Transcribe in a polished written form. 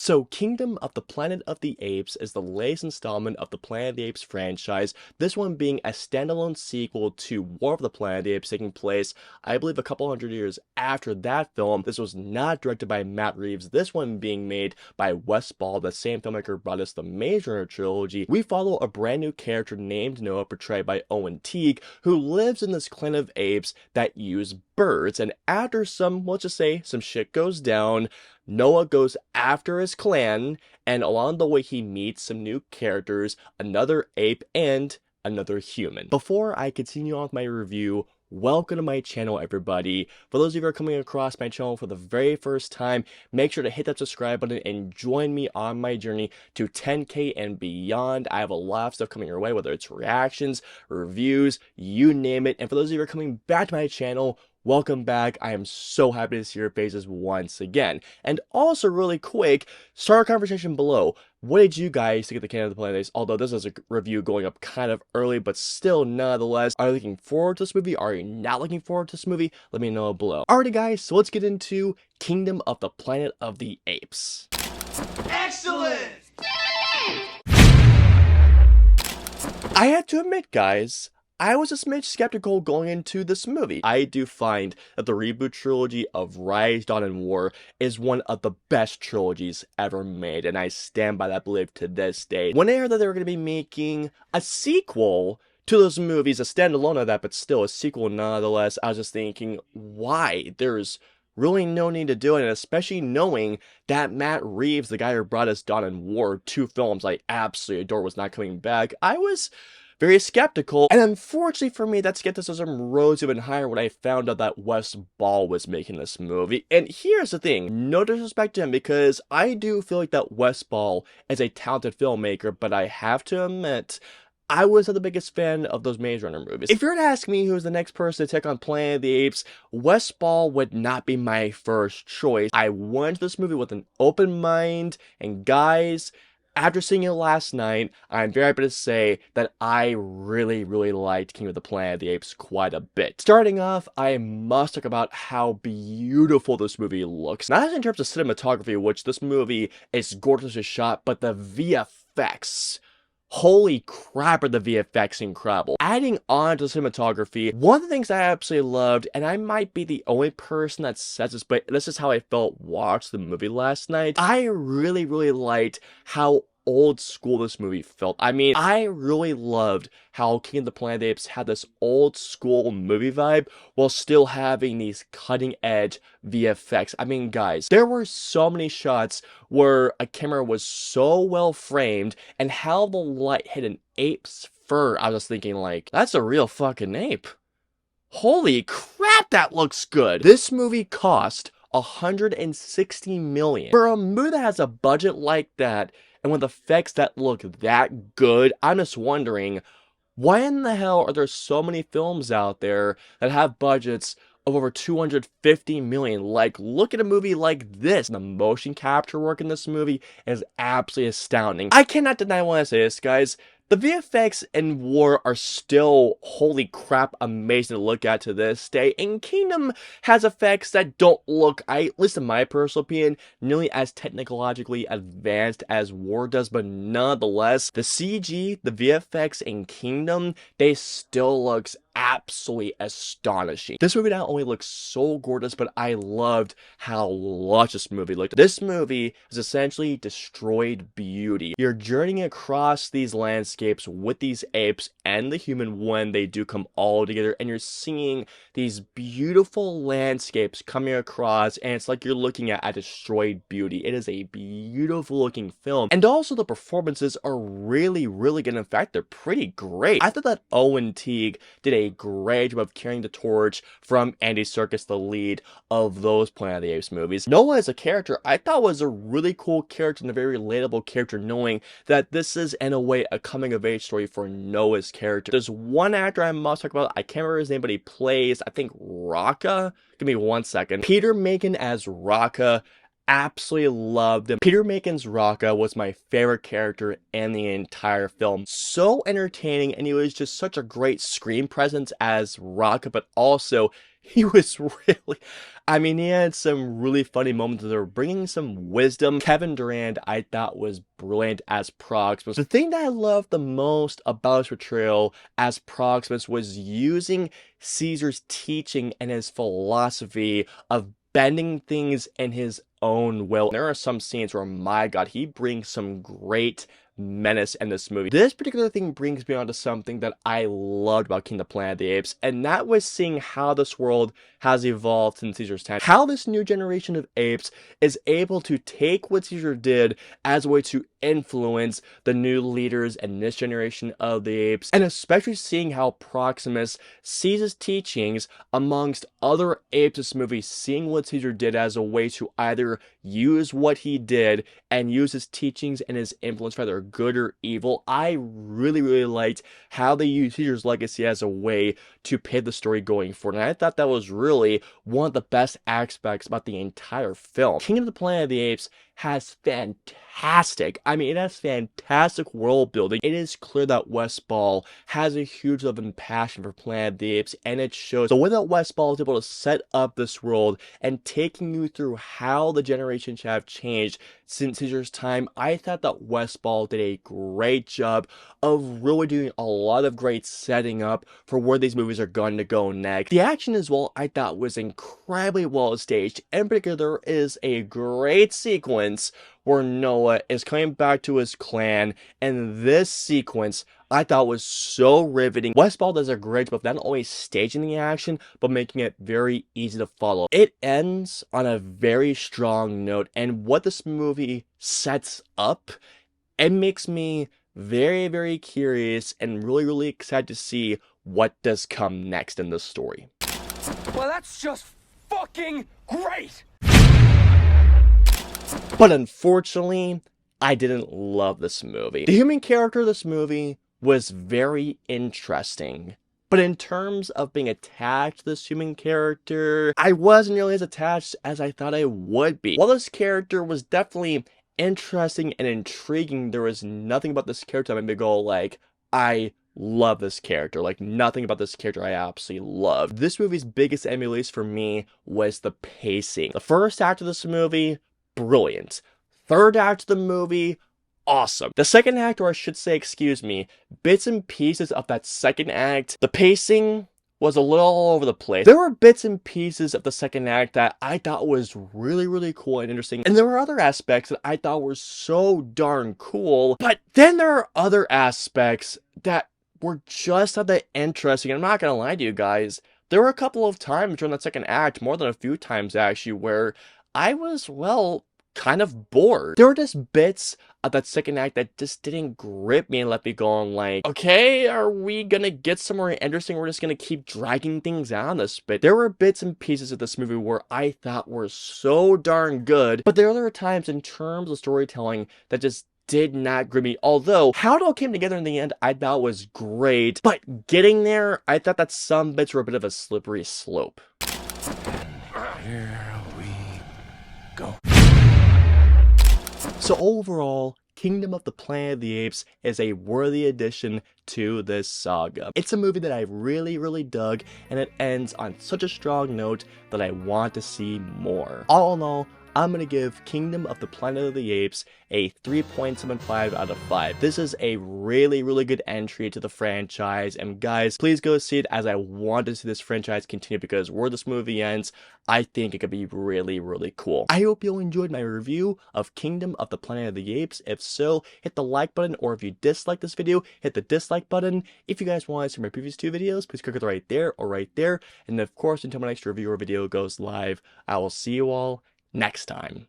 So Kingdom of the Planet of the Apes is the latest installment of the Planet of the Apes franchise, this one being a standalone sequel to War of the Planet of the Apes, taking place, I believe, a couple hundred years after that film. This was not directed by Matt Reeves, this one being made by Wes Ball, the same filmmaker who brought us the Maze Runner trilogy. We follow a brand new character named Noah, portrayed by Owen Teague, who lives in this clan of apes that use birds, and after some, let's just say, some shit goes down, Noah goes after his clan, and along the way he meets some new characters, another ape and another human. Before I continue on with my review, welcome to my channel, everybody. For those of you who are coming across my channel for the very first time, make sure to hit that subscribe button and join me on my journey to 10K and beyond. I have a lot of stuff coming your way, whether it's reactions, reviews, you name it. And for those of you who are coming back to my channel, welcome back. I am so happy to see your faces once again. And also, really quick, start a conversation below. What did you guys think of the Kingdom of the Planet of the Apes? Although this is a review going up kind of early, but still, nonetheless, are you looking forward to this movie? Are you not looking forward to this movie? Let me know below. Alrighty, guys, so let's get into Kingdom of the Planet of the Apes. Excellent! I have to admit, guys, I was a smidge skeptical going into this movie. I do find that the reboot trilogy of Rise, Dawn, and War is one of the best trilogies ever made, and I stand by that belief to this day. When I heard that they were going to be making a sequel to those movies, a standalone of that, but still a sequel nonetheless, I was just thinking, why? There's really no need to do it, and especially knowing that Matt Reeves, the guy who brought us Dawn and War, two films I absolutely adore, was not coming back. I was very skeptical, and unfortunately for me, that skepticism rose even higher when I found out that Wes Ball was making this movie. And here's the thing, no disrespect to him, because I do feel like that Wes Ball is a talented filmmaker, but I have to admit, I was not the biggest fan of those Maze Runner movies. If you were to ask me who's the next person to take on Planet of the Apes, Wes Ball would not be my first choice. I went to this movie with an open mind, and guys, after seeing it last night, I'm very happy to say that I really liked King of the Planet of the Apes quite a bit. Starting off, I must talk about how beautiful this movie looks. Not just in terms of cinematography, which this movie is gorgeously shot, but the VFX. Holy crap, are the VFX incredible. Adding on to the cinematography, one of the things I absolutely loved, and I might be the only person that says this, but this is how I felt watching the movie last night, I really liked how old school this movie felt. I mean, I really loved how King of the Planet of the Apes had this old school movie vibe while still having these cutting edge VFX. I mean, guys, there were so many shots where a camera was so well framed and how the light hit an ape's fur. I was thinking, like, that's a real fucking ape. Holy crap, that looks good. This movie cost $160 million. For a movie that has a budget like that, and with effects that look that good, I'm just wondering, why in the hell are there so many films out there that have budgets of over $250 million? Like, look at a movie like this. The motion capture work in this movie is absolutely astounding. I cannot deny when I say this, guys. The VFX in War are still, holy crap, amazing to look at to this day, and Kingdom has effects that don't look, at least in my personal opinion, nearly as technologically advanced as War does, but nonetheless, the CG, the VFX in Kingdom, they still looks absolutely astonishing. This movie not only looks so gorgeous, but I loved how lush this movie looked. This movie is essentially destroyed beauty. You're journeying across these landscapes with these apes and the human when they do come all together, and you're seeing these beautiful landscapes coming across, and it's like you're looking at a destroyed beauty. It is a beautiful looking film, and also the performances are really good. In fact, they're pretty great. I thought that Owen Teague did a great job of carrying the torch from Andy Serkis, the lead of those Planet of the Apes movies. Noah as a character, I thought was a really cool character and a very relatable character, knowing that this is in a way a coming of age story for Noah's character. There's one actor I must talk about. I can't remember his name, but he plays, I think, Raka. Give me 1 second. Peter Macon as Raka. Absolutely loved him. Peter Macon's Raka was my favorite character in the entire film. So entertaining, and he was just such a great screen presence as Raka, but also He was really, I mean, he had some really funny moments that were bringing some wisdom. Kevin Durant, I thought, was brilliant as Proximus. The thing that I loved the most about his portrayal as Proximus was using Caesar's teaching and his philosophy of bending things in his own will. There are some scenes where, my God, he brings some great menace in this movie. This particular thing brings me on to something that I loved about King of the Planet of the Apes, and that was seeing how this world has evolved since Caesar's time. How this new generation of apes is able to take what Caesar did as a way to influence the new leaders in this generation of the apes, and especially seeing how Proximus sees his teachings amongst other apes in this movie, seeing what Caesar did as a way to either use what he did and use his teachings and his influence for either good or evil. I really liked how they used Caesar's legacy as a way to pave the story going forward, and I thought that was really one of the best aspects about the entire film. Kingdom of the Planet of the Apes has fantastic world building. It is clear that Wes Ball has a huge love and passion for Planet of the Apes, and it shows. The way that Wes Ball is able to set up this world and taking you through how the generations have changed since Caesar's time, I thought that Wes Ball did a great job of really doing a lot of great setting up for where these movies are going to go next. The action as well, I thought, was incredibly well staged. In particular, there is a great sequence where Noah is coming back to his clan, and this sequence I thought was so riveting. Wes Ball does a great job of not only staging the action, but making it very easy to follow. It ends on a very strong note, and what this movie sets up, it makes me very curious and really excited to see what does come next in this story. Well, that's just fucking great! But unfortunately, I didn't love this movie. The human character of this movie was very interesting, but in terms of being attached to this human character, I wasn't really as attached as I thought I would be. While this character was definitely interesting and intriguing, there was nothing about this character that made me go like, I love this character. Like, nothing about this character I absolutely loved. This movie's biggest emulation for me was the pacing. The first act of this movie, brilliant. Third act of the movie, awesome. The second act, or I should say, excuse me, bits and pieces of that second act, the pacing was a little all over the place. There were bits and pieces of the second act that I thought was really cool and interesting, and there were other aspects that I thought were so darn cool, but then there are other aspects that were just not that interesting. I'm not gonna lie to you guys, there were a couple of times during that second act, more than a few times actually, where I was, well, kind of bored. There were just bits of that second act that just didn't grip me and let me go on like, okay, are we gonna get somewhere interesting? We're just gonna keep dragging things on this bit. There were bits and pieces of this movie where I thought were so darn good, but there are other times in terms of storytelling that just did not grip me. Although how it all came together in the end, I thought was great, but getting there, I thought that some bits were a bit of a slippery slope. Here we go. So overall, Kingdom of the Planet of the Apes is a worthy addition to this saga. It's a movie that I really dug, and it ends on such a strong note that I want to see more. All in all, I'm going to give Kingdom of the Planet of the Apes a 3.75 out of 5. This is a really good entry to the franchise, and guys, please go see it, as I want to see this franchise continue, because where this movie ends, I think it could be really cool. I hope you all enjoyed my review of Kingdom of the Planet of the Apes. If so, hit the like button, or if you dislike this video, hit the dislike button. If you guys want to see my previous 2 videos, please click it right there or right there. And of course, until my next review or video goes live, I will see you all next time.